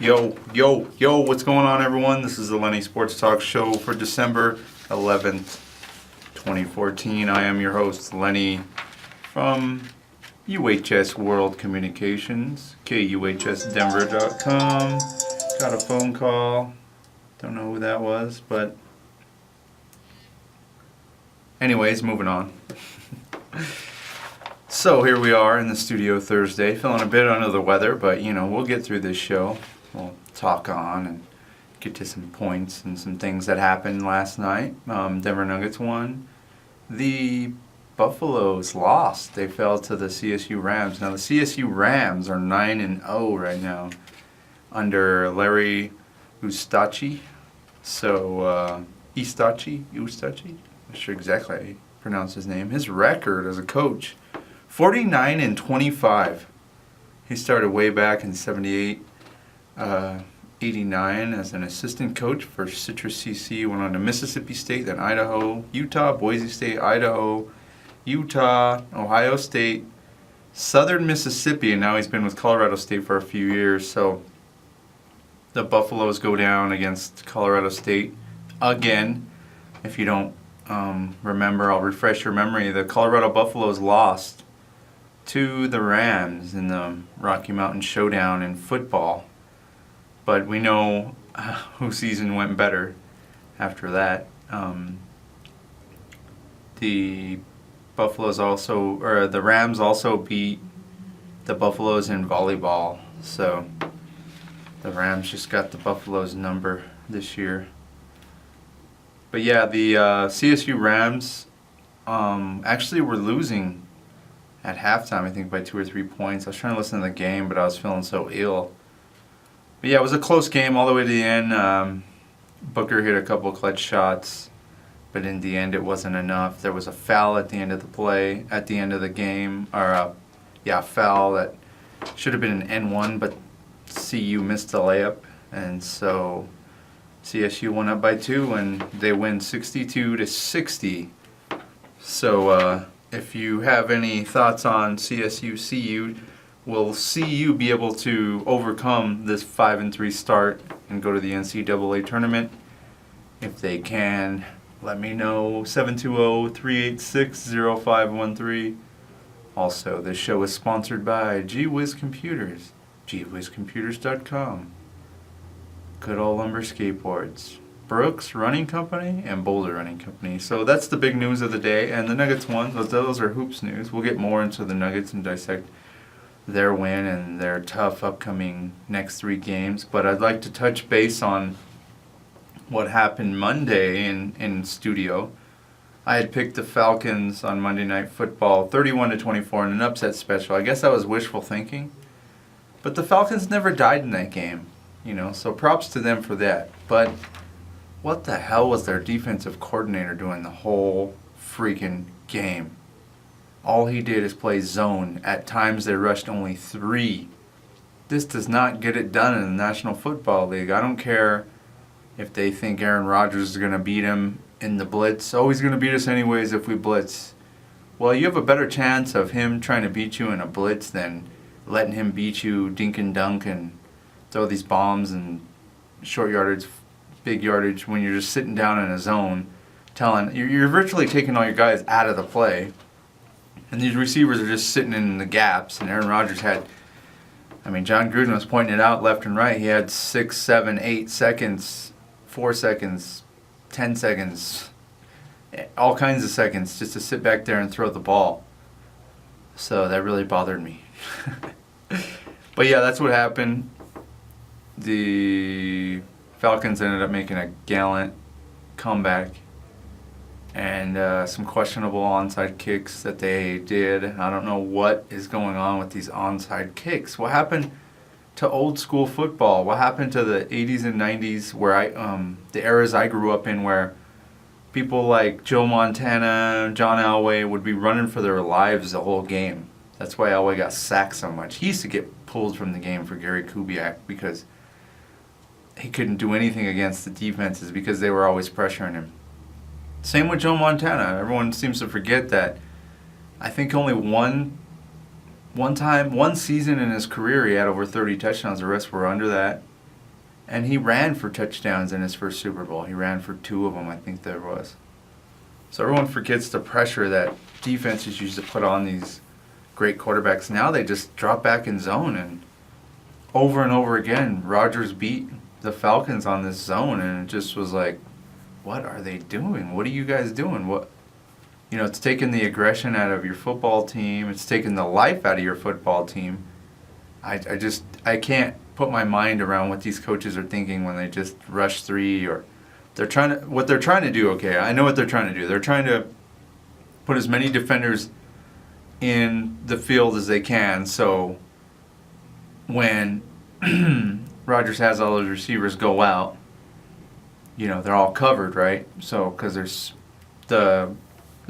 Yo, what's going on, everyone? This is the Lenny Sports Talk Show for December 11th, 2014. I am your host, Lenny, from UHS World Communications, KUHSdenver.com. Got a phone call. Don't know who that was, but anyways, moving on. So here we are in the studio Thursday, feeling a bit under the weather, but we'll get through this show. We'll talk on and get to some points and some things that happened last night. Denver Nuggets won. The Buffaloes lost. They fell to the CSU Rams. Now the CSU Rams are 9-0 right now under Larry Ustachi. So Ustachi, I'm not sure exactly how you pronounce his name. His record as a coach, 49-25. He started way back in 78, 89 as an assistant coach for Citrus CC. Went on to Mississippi State, then Idaho, Utah, Boise State, Idaho, Utah, Ohio State, Southern Mississippi, and now he's been with Colorado State for a few years. So the Buffaloes go down against Colorado State again. If you don't remember, I'll refresh your memory. The Colorado Buffaloes lost to the Rams in the Rocky Mountain Showdown in football. But we know whose season went better after that. The Rams also beat the Buffaloes in volleyball. So the Rams just got the Buffaloes number this year. But yeah, the CSU Rams actually were losing at halftime, I think by 2 or 3 points. I was trying to listen to the game, but I was feeling so ill. But yeah, it was a close game all the way to the end. Booker hit a couple clutch shots, but in the end it wasn't enough. There was a foul at the end of the game, or a foul that should have been an N1, but CU missed the layup, and so CSU went up by 2, and they win 62-60. So if you have any thoughts on CSU, CU, will CU be able to overcome this 5-3 start and go to the NCAA tournament? If they can, let me know. 720-386-0513. Also, this show is sponsored by GWiz Computers, GWizComputers.com. Good Old Lumber Skateboards, Brooks Running Company, and Boulder Running Company. So that's the big news of the day, and the Nuggets won. Those are hoops news. We'll get more into the Nuggets and dissect their win and their tough upcoming next 3 games. But I'd like to touch base on what happened Monday in studio. I had picked the Falcons on Monday Night Football 31-24 in an upset special. I guess that was wishful thinking. But the Falcons never died in that game, so props to them for that. But what the hell was their defensive coordinator doing the whole freaking game? All he did is play zone. At times they rushed only 3. This does not get it done in the National Football League. I don't care if they think Aaron Rodgers is going to beat him in the blitz. Oh, he's going to beat us anyways if we blitz. Well, you have a better chance of him trying to beat you in a blitz than letting him beat you dink and dunk and throw these bombs and short yardage, big yardage when you're just sitting down in a zone. You're virtually taking all your guys out of the play. And these receivers are just sitting in the gaps. And Aaron Rodgers John Gruden was pointing it out left and right. He had 6, 7, 8 seconds, 4 seconds, 10 seconds, all kinds of seconds just to sit back there and throw the ball. So that really bothered me. But yeah, that's what happened. The Falcons ended up making a gallant comeback. And some questionable onside kicks that they did. I don't know what is going on with these onside kicks. What happened to old school football? What happened to the 80s and 90s where the eras I grew up in, where people like Joe Montana, John Elway would be running for their lives the whole game? That's why Elway got sacked so much. He used to get pulled from the game for Gary Kubiak because he couldn't do anything against the defenses because they were always pressuring him. Same with Joe Montana. Everyone seems to forget that I think only one season in his career he had over 30 touchdowns. The rest were under that. And he ran for touchdowns in his first Super Bowl. He ran for 2 of them, I think there was. So everyone forgets the pressure that defenses used to put on these great quarterbacks. Now they just drop back in zone, and over again, Rodgers beat the Falcons on this zone, and it just was like, what are they doing? What are you guys doing? What, it's taking the aggression out of your football team. It's taking the life out of your football team. I can't put my mind around what these coaches are thinking when they just rush 3, or what they're trying to do. Okay, I know what they're trying to do. They're trying to put as many defenders in the field as they can, so when Rodgers has all those receivers go out, they're all covered, right? So, because the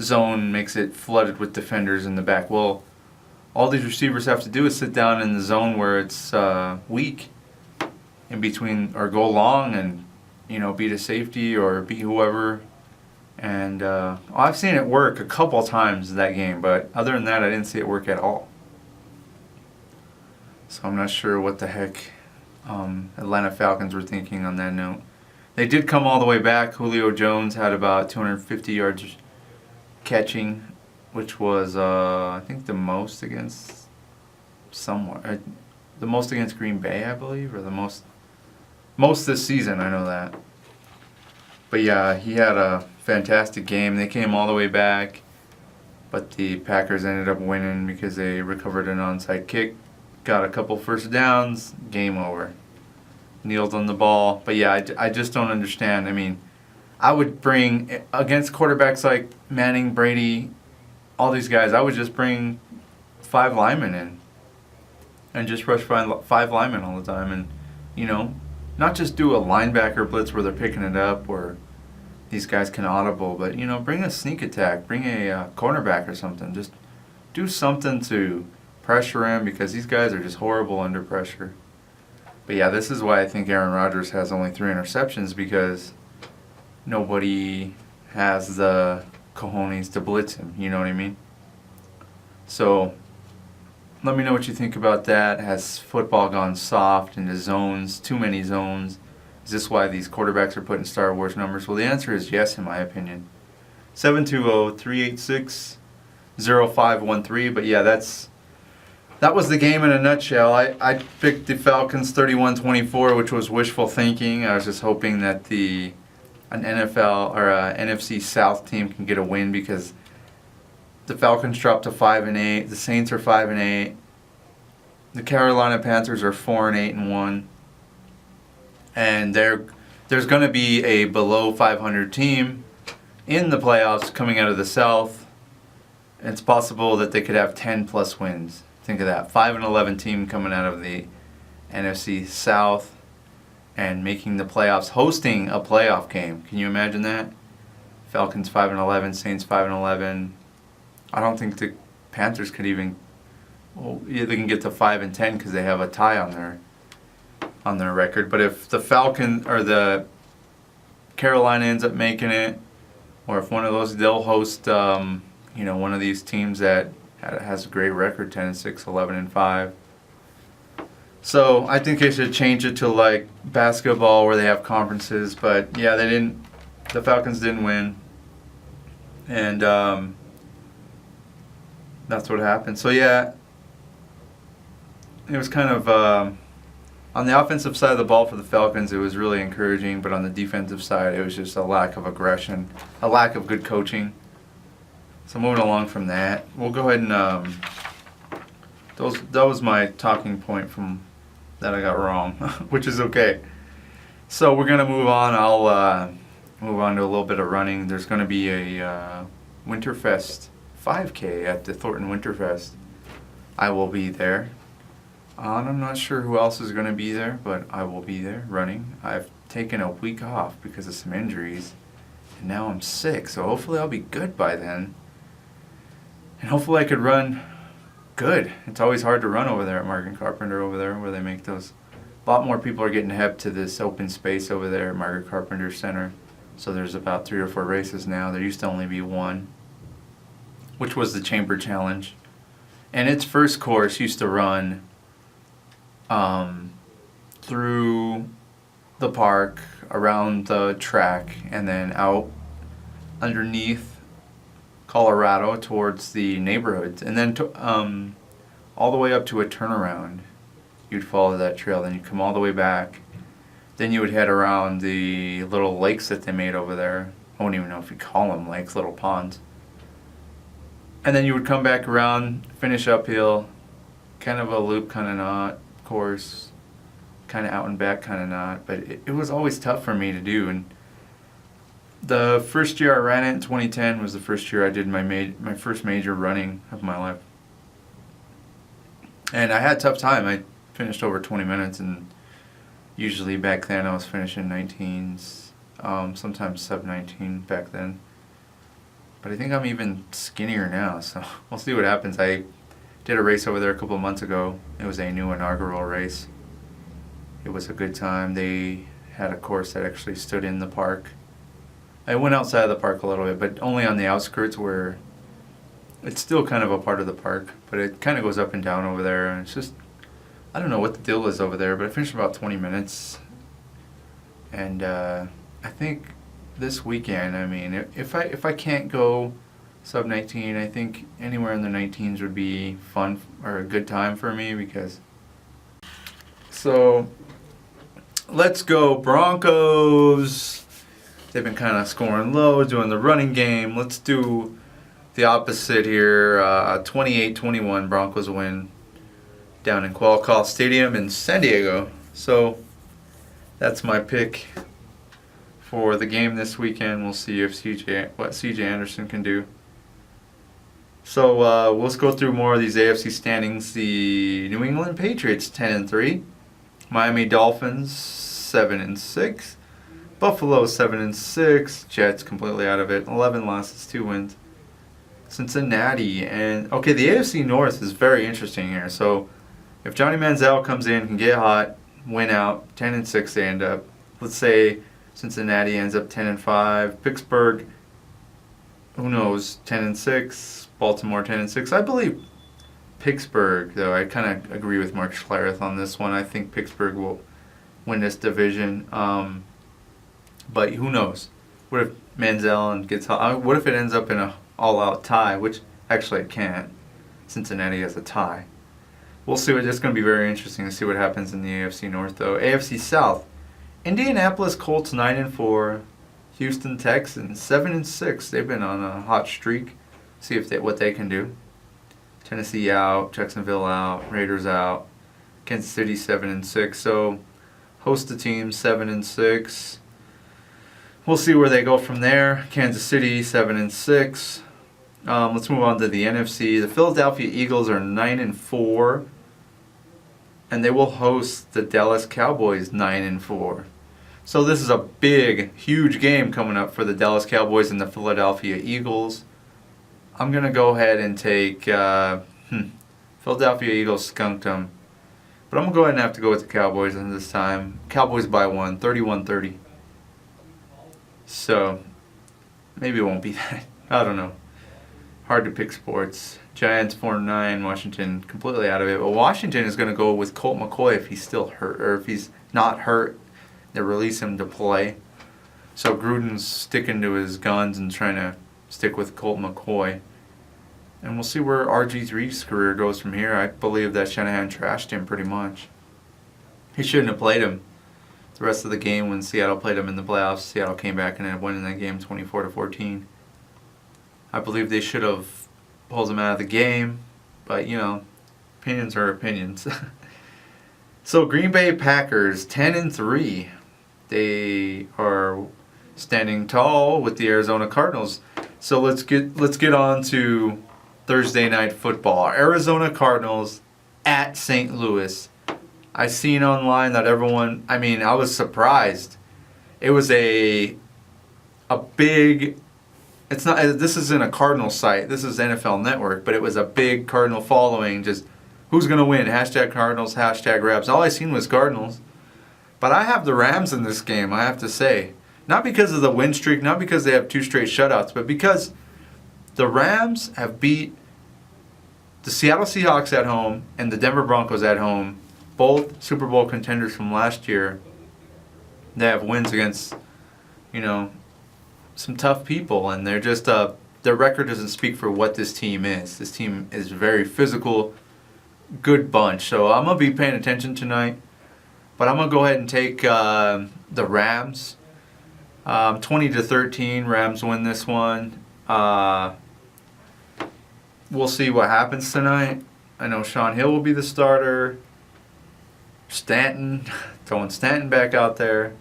zone makes it flooded with defenders in the back. Well, all these receivers have to do is sit down in the zone where it's weak in between, or go long and, beat a safety or beat whoever. And I've seen it work a couple times that game, but other than that, I didn't see it work at all. So I'm not sure what the heck Atlanta Falcons were thinking on that note. They did come all the way back. Julio Jones had about 250 yards catching, which was, I think, the most against the most against Green Bay, I believe, or the most this season, I know that. But yeah, he had a fantastic game. They came all the way back, but the Packers ended up winning because they recovered an onside kick, got a couple first downs, game over. Kneeled on the ball. But yeah, I just don't understand. I mean, I would bring, against quarterbacks like Manning, Brady, all these guys, I would just bring 5 linemen in and just rush 5 linemen all the time, and not just do a linebacker blitz where they're picking it up or these guys can audible, but bring a sneak attack, bring a cornerback or something. Just do something to pressure him, because these guys are just horrible under pressure. But yeah, this is why I think Aaron Rodgers has only 3 interceptions, because nobody has the cojones to blitz him, you know what I mean? So, let me know what you think about that. Has football gone soft into zones, too many zones? Is this why these quarterbacks are putting Star Wars numbers? Well, the answer is yes, in my opinion. 720-386-0513, but yeah, that was the game in a nutshell. I picked the Falcons 31-24, which was wishful thinking. I was just hoping that an NFL or a NFC South team can get a win, because the Falcons dropped to 5-8. The Saints are 5-8. The Carolina Panthers are 4-8-1. And there's going to be a below 500 team in the playoffs coming out of the South. And it's possible that they could have 10 plus wins. Think of that, 5-11 team coming out of the NFC South and making the playoffs, hosting a playoff game. Can you imagine that? Falcons 5-11, Saints 5-11. I don't think the Panthers could even. Well, yeah, they can get to 5-10 because they have a tie on their record. But if the Falcon or the Carolina ends up making it, or if one of those, they'll host, one of these teams that has a great record, 10-6, 11-5. So I think they should change it to like basketball where they have conferences. But yeah, the Falcons didn't win. And that's what happened. So yeah, it was kind of, on the offensive side of the ball for the Falcons, it was really encouraging. But on the defensive side, it was just a lack of aggression, a lack of good coaching. So moving along from that, we'll go ahead and that was my talking point from that I got wrong, which is okay. So we're gonna move on. I'll move on to a little bit of running. There's gonna be a Winterfest 5K at the Thornton Winterfest. I will be there. And I'm not sure who else is gonna be there, but I will be there running. I've taken a week off because of some injuries, and now I'm sick. So hopefully I'll be good by then. And hopefully I could run good. It's always hard to run over there at Margaret Carpenter over there where they make those. A lot more people are getting hep to this open space over there at Margaret Carpenter Center. So there's about 3 or 4 races now. There used to only be one, which was the Chamber Challenge. And its first course used to run through the park, around the track, and then out underneath Colorado towards the neighborhoods, and then all the way up to a turnaround. You'd follow that trail, then you'd come all the way back. Then you would head around the little lakes that they made over there. I don't even know if you call them lakes, little ponds. And then you would come back around, finish uphill, kind of a loop, kind of not, course, kind of out and back, kind of not. But it was always tough for me to do. And the first year I ran it in 2010 was the first year I did my first major running of my life. And I had a tough time. I finished over 20 minutes, and usually back then I was finishing 19s, sometimes sub 19 back then. But I think I'm even skinnier now, so we'll see what happens. I did a race over there a couple of months ago. It was a new inaugural race. It was a good time. They had a course that actually stood in the park. I went outside of the park a little bit, but only on the outskirts where it's still kind of a part of the park, but it kind of goes up and down over there, and it's just, I don't know what the deal is over there, but I finished about 20 minutes. And I think this weekend, I mean, if I can't go sub 19, I think anywhere in the 19s would be fun or a good time for me, because so let's go Broncos. They've been kind of scoring low, doing the running game. Let's do the opposite here. 28-21 Broncos win down in Qualcomm Stadium in San Diego. So that's my pick for the game this weekend. We'll see if what CJ Anderson can do. So let's go through more of these AFC standings. The New England Patriots 10-3, Miami Dolphins 7-6, Buffalo 7-6, Jets completely out of it, 11 losses, 2 wins. Cincinnati and the AFC North is very interesting here. So if Johnny Manziel comes in, can get hot, win out, 10-6 they end up. Let's say Cincinnati ends up 10-5, Pittsburgh, who knows, 10-6, Baltimore 10-6. I believe Pittsburgh, though. I kind of agree with Mark Schlereth on this one. I think Pittsburgh will win this division. But who knows? What if Manziel gets hot? What if it ends up in an all-out tie, which actually it can't. Cincinnati has a tie. We'll see. It's going to be very interesting to see what happens in the AFC North, though. AFC South, Indianapolis Colts 9-4, Houston Texans 7-6. They've been on a hot streak. See if what they can do. Tennessee out, Jacksonville out, Raiders out, Kansas City 7-6. So host the team 7-6. We'll see where they go from there. Kansas City 7-6. Let's move on to the NFC. The Philadelphia Eagles are 9-4, and they will host the Dallas Cowboys 9-4. So this is a big, huge game coming up for the Dallas Cowboys and the Philadelphia Eagles. I'm going to go ahead and take Philadelphia Eagles skunked them. But I'm going to go ahead and have to go with the Cowboys this time. Cowboys by 1, 31-30. So maybe it won't be that. I don't know. Hard to pick sports. Giants 4-9, Washington completely out of it. But Washington is going to go with Colt McCoy if he's still hurt, or if he's not hurt, they release him to play. So Gruden's sticking to his guns and trying to stick with Colt McCoy. And we'll see where RG3's career goes from here. I believe that Shanahan trashed him pretty much. He shouldn't have played him the rest of the game when Seattle played him in the playoffs. Seattle came back and ended up winning that game 24-14. I believe they should have pulled him out of the game, but opinions are opinions. So Green Bay Packers 10-3. They are standing tall with the Arizona Cardinals. So let's get on to Thursday night football. Arizona Cardinals at St. Louis. I seen online that everyone, I was surprised. It was a big, it's not, this isn't a Cardinal site, this is NFL Network, but it was a big Cardinal following, just who's going to win, hashtag Cardinals, hashtag Rams. All I seen was Cardinals. But I have the Rams in this game, I have to say. Not because of the win streak, not because they have 2 straight shutouts, but because the Rams have beat the Seattle Seahawks at home and the Denver Broncos at home, both Super Bowl contenders from last year. They have wins against, you know, some tough people, and they're just their record doesn't speak for what this team is. This team is very physical, good bunch. So I'm gonna be paying attention tonight, but I'm gonna go ahead and take the Rams. 20-13, Rams win this one. We'll see what happens tonight. I know Sean Hill will be the starter. Stanton, throwing Stanton back out there.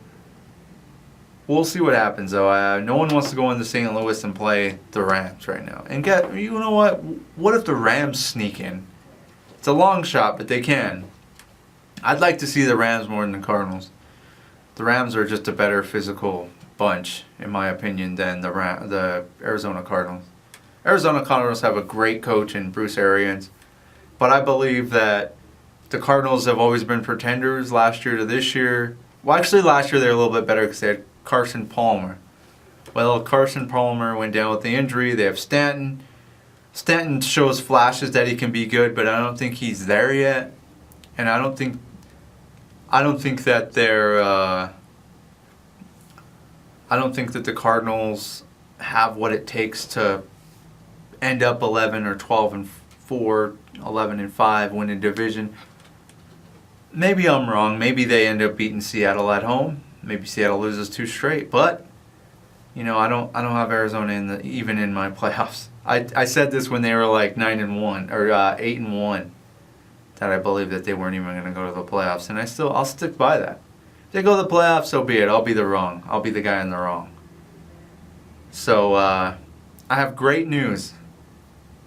We'll see what happens, though. No one wants to go into St. Louis and play the Rams right now. And you know what? What if the Rams sneak in? It's a long shot, but they can. I'd like to see the Rams more than the Cardinals. The Rams are just a better physical bunch, in my opinion, than the Arizona Cardinals. Arizona Cardinals have a great coach in Bruce Arians, but I believe that the Cardinals have always been pretenders last year to this year. Well, actually, last year they were a little bit better because they had Carson Palmer. Well, Carson Palmer went down with the injury. They have Stanton. Stanton shows flashes that he can be good, but I don't think he's there yet. And I don't think that the Cardinals have what it takes to end up 11 or 12-4, 11-5, win a division. Maybe I'm wrong. Maybe they end up beating Seattle at home. Maybe Seattle loses 2 straight. But I don't have Arizona even in my playoffs. I said this when they were like 9-1 or 8-1, that I believe that they weren't even going to go to the playoffs, and I'll stick by that. If they go to the playoffs, so be it. I'll be the guy in the wrong. So I have great news.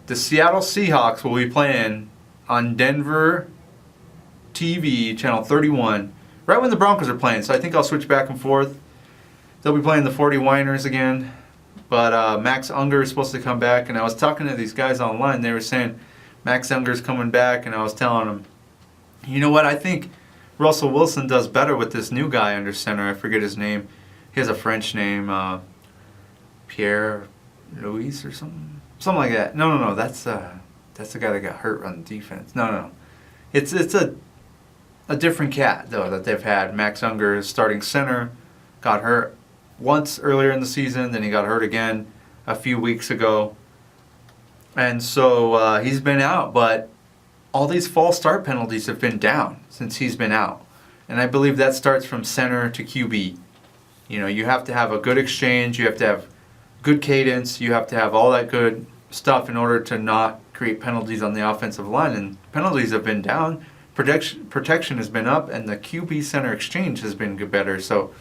The Seattle Seahawks will be playing on Denver TV, channel 31, right when the Broncos are playing. So I think I'll switch back and forth. They'll be playing the 49ers again. But Max Unger is supposed to come back. And I was talking to these guys online. They were saying Max Unger's coming back. And I was telling them, you know what? I think Russell Wilson does better with this new guy under center. I forget his name. He has a French name. Pierre Louis or something. Something like that. No. That's the guy that got hurt on defense. No. It's a different cat, though, that they've had. Max Unger, starting center, got hurt once earlier in the season. Then he got hurt again a few weeks ago. And so he's been out. But all these false start penalties have been down since he's been out. And I believe that starts from center to QB. You have to have a good exchange. You have to have good cadence. You have to have all that good stuff in order to not create penalties on the offensive line. And penalties have been down. Protection has been up. And the QB center exchange has been better. So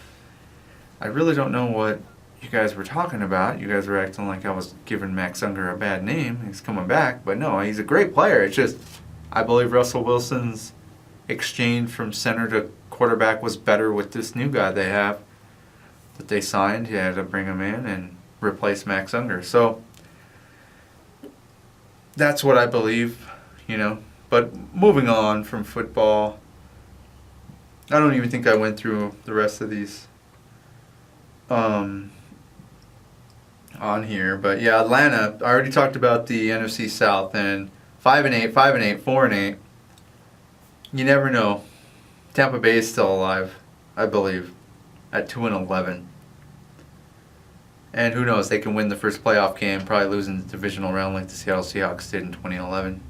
I really don't know what you guys were talking about. You guys were acting like I was giving Max Unger a bad name. He's coming back. But no, he's a great player. It's just I believe Russell Wilson's exchange from center to quarterback was better with this new guy they have that they signed. You had to bring him in and replace Max Unger. So that's what I believe, But moving on from football, I don't even think I went through the rest of these on here. But yeah, Atlanta, I already talked about the NFC South, and 5-8, 5-8, 4-8. You never know. Tampa Bay is still alive, I believe, at 2-11. And who knows, they can win the first playoff game, probably lose in the divisional round like the Seattle Seahawks did in 2011.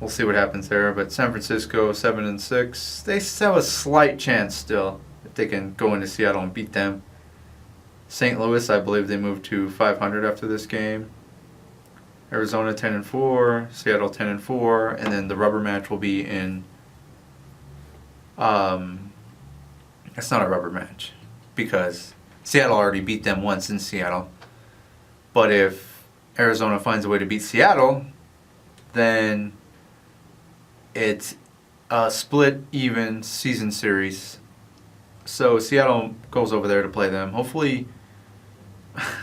We'll see what happens there. But San Francisco, 7-6. They have a slight chance still if they can go into Seattle and beat them. St. Louis, I believe they moved to 500 after this game. Arizona 10-4, Seattle 10-4, and then the rubber match will be in. It's not a rubber match because Seattle already beat them once in Seattle. But if Arizona finds a way to beat Seattle, then it's a split even season series. So Seattle goes over there to play them. Hopefully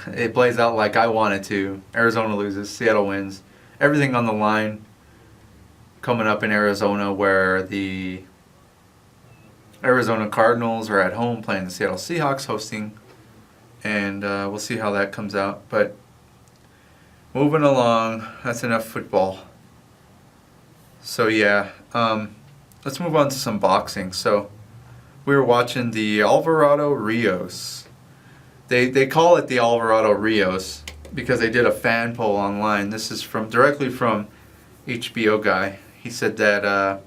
it plays out like I want it to. Arizona loses, Seattle wins. Everything on the line coming up in Arizona, where the Arizona Cardinals are at home playing the Seattle Seahawks, hosting. And we'll see how that comes out. But moving along, that's enough football. So yeah, let's move on to some boxing. So we were watching the Alvarado Rios. They call it the Alvarado Rios because they did a fan poll online. This is directly from HBO guy. He said that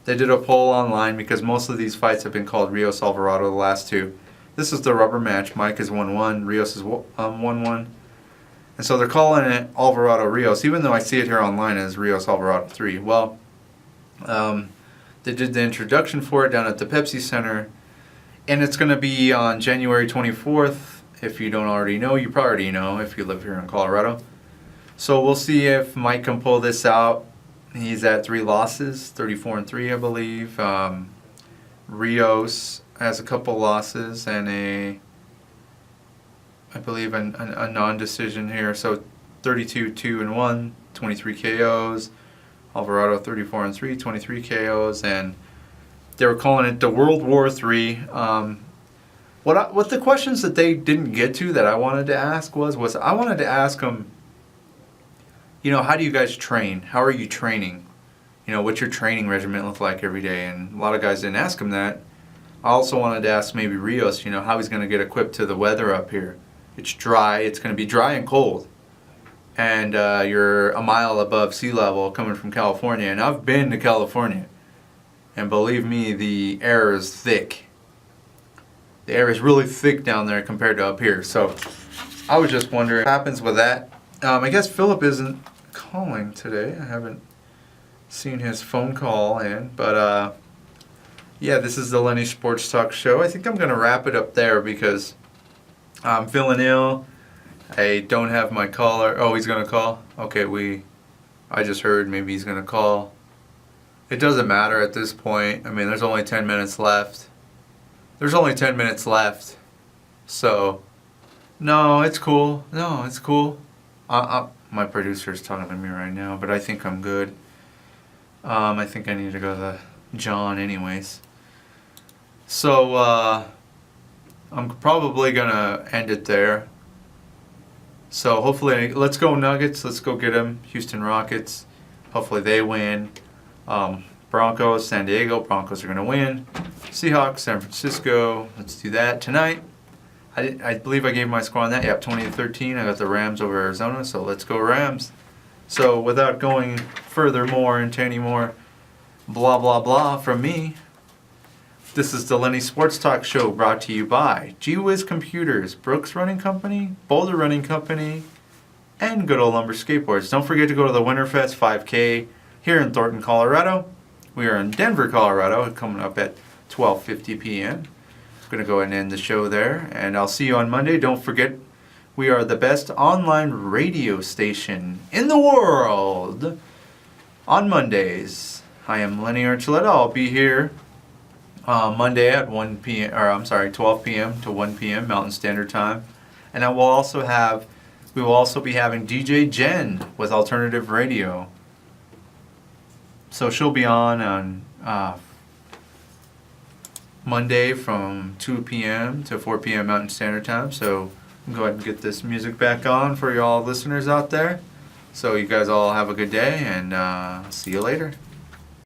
they did a poll online because most of these fights have been called Rios Alvarado, the last two. This is the rubber match. Mike is 1-1. Rios is 1-1. And so they're calling it Alvarado Rios, even though I see it here online as Rios Alvarado 3. Well, they did the introduction for it down at the Pepsi Center, and it's going to be on January 24th. If you don't already know, you probably already know if you live here in Colorado. So we'll see if Mike can pull this out. He's at 3 losses, 34-3, I believe. Rios has a couple losses and I believe a non-decision here. So 32-2-1, 23 KOs. Alvarado 34-3, 23 KOs, and they were calling it the World War III. What the questions that they didn't get to that I wanted to ask was I wanted to ask them, how do you guys train? How are you training? What's your training regimen look like every day? And a lot of guys didn't ask him that. I also wanted to ask maybe Rios, how he's going to get equipped to the weather up here. It's dry. It's going to be dry and cold. And you're a mile above sea level coming from California. And I've been to California. And believe me, the air is thick. The air is really thick down there compared to up here. So I was just wondering what happens with that. I guess Philip isn't calling today. I haven't seen his phone call in. But yeah, this is the Lenny Sports Talk Show. I think I'm going to wrap it up there because I'm feeling ill. I don't have my caller. Oh, he's going to call? Okay, I just heard maybe he's going to call. It doesn't matter at this point. I mean, there's only 10 minutes left. So, no, it's cool. My producer's talking to me right now, but I think I'm good. I think I need to go to John anyways. So, I'm probably going to end it there. So hopefully, let's go Nuggets. Let's go get them. Houston Rockets. Hopefully they win. Broncos, San Diego. Broncos are going to win. Seahawks, San Francisco. Let's do that tonight. I believe I gave my score on that. Yep, 20-13. I got the Rams over Arizona. So let's go Rams. So without going furthermore into any more blah blah blah from me, this is the Lenny Sports Talk Show brought to you by Gee Whiz Computers, Brooks Running Company, Boulder Running Company, and Good Old Lumber Skateboards. Don't forget to go to the Winterfest 5K here in Thornton, Colorado. We are in Denver, Colorado, coming up at 12:50 p.m. I'm going to go ahead and end the show there, and I'll see you on Monday. Don't forget, we are the best online radio station in the world on Mondays. I am Lenny Archuleta. I'll be here Monday at 12 p.m. to 1 p.m. Mountain Standard Time. And we will also be having DJ Jen with Alternative Radio. So she'll be on Monday from 2 p.m. to 4 p.m. Mountain Standard Time. So go ahead and get this music back on for y'all listeners out there. So you guys all have a good day, and see you later.